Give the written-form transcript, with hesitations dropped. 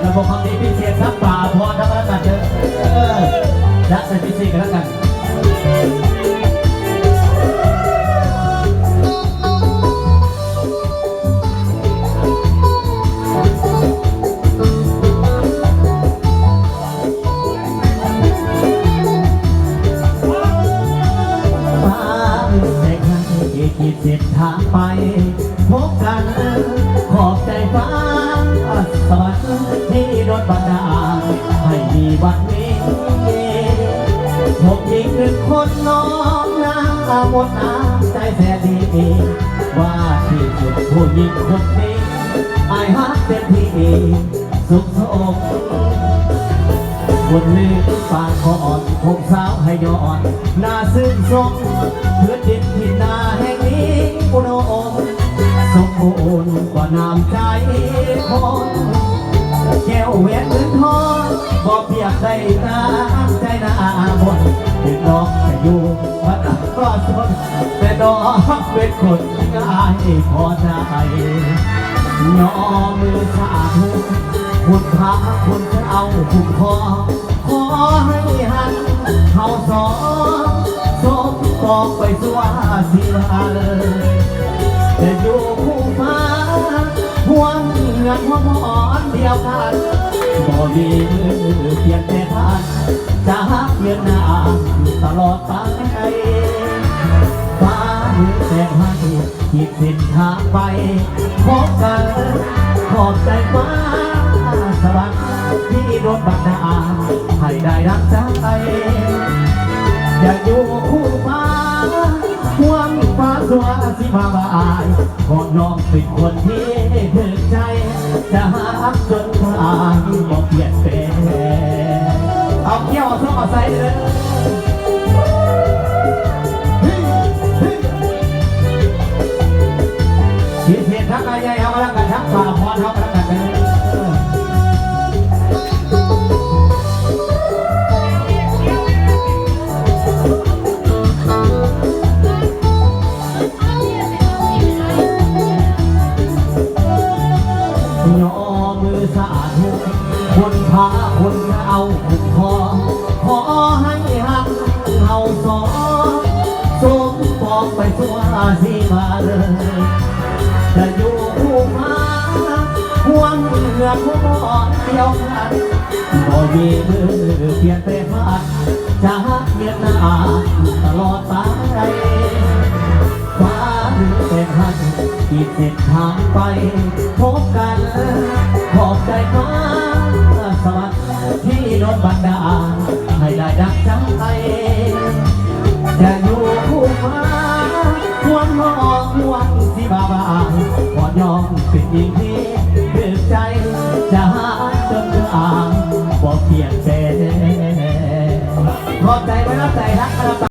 กันระบบคำนี้พิเศษครับป่าพรทั้งแล้วกันเด้อและใส่พิเศษกันแล้วกันขีดเส้นทางไปพบกันขอบใจฟ้าสวัสดิ์ที่รถบันดาลให้มีวันนี้ผมอีกหนึ่งคนน้องน้ำหมดน้ำใจแสนดีว่าที่สุดผู้หญิงคนนี้ไอ้ฮักเต็มที่สุขสมคนลืมปากก่อนคงสาวให้ย้อนหน้าซึ้งสมเพื่อดินที่นาแห่งนี้อุดมสมบูรณ์กว่าน้ำใจคนแก้วแหวนเงินทองบอกเพียบได้ตามใจหน้าบนถึงน้องจะอยู่วัดก็สนแต่น้องเป็นคนง่ายพอใจย่อมือสาธุคุณพระคุณเอาคุ้มครองขอให้หันเขาสองสมปองไปสวาสีมาเลยจะอยู่คู่ฟ้าห่วงเงินหัวหมอนเดียวกันบ่มีมือเพียงแต่ท่านจะหักเยือนหน้าตลอดไปฟ้ามือแต่ให้ขีดเส้นทางไปพบกันขอบใจฟ้าสวัสดิ์ที่รถบันดาลให้ได้รักใจอย่าอยู่คู่ฟ้าห่วงฟ้าสวาสิมาบายขอน้องเป็นคนที่ถึงใจจะหักจนตายบอกเปลี่ยนแปลงเอาเกี่ยวท้องเอาใส่เลยคิดเห็นทักอะไรเอามาแล้วกันทักฝ่าพรเอามาแล้วกันเลยย่อมือสาธุคนพาคนเอาคุ้มครองขอให้หักเอาสองสมปองไปทั่วสีมาเลยจะอยู่คู่ฟ้าห่วงเงือกหัวหมอนเดียวกันบ่มีมือเปลี่ยนไปพลาดจะหักเมียนหน้าตลอดไปฟ้าหรือเป็นหักขีดเส้นทางไปพบกันขอบใจฟ้าสวัสดิ์ที่รถบันดาลให้ได้ดังใจจะอยู่คู่ฟ้าควรมองห่วงสิบาบายขอยอมเป็นหญิงที่เดือดใจจะหาจนเดือดบอกเพียงแต่ขอบใจไม่รับใจรัก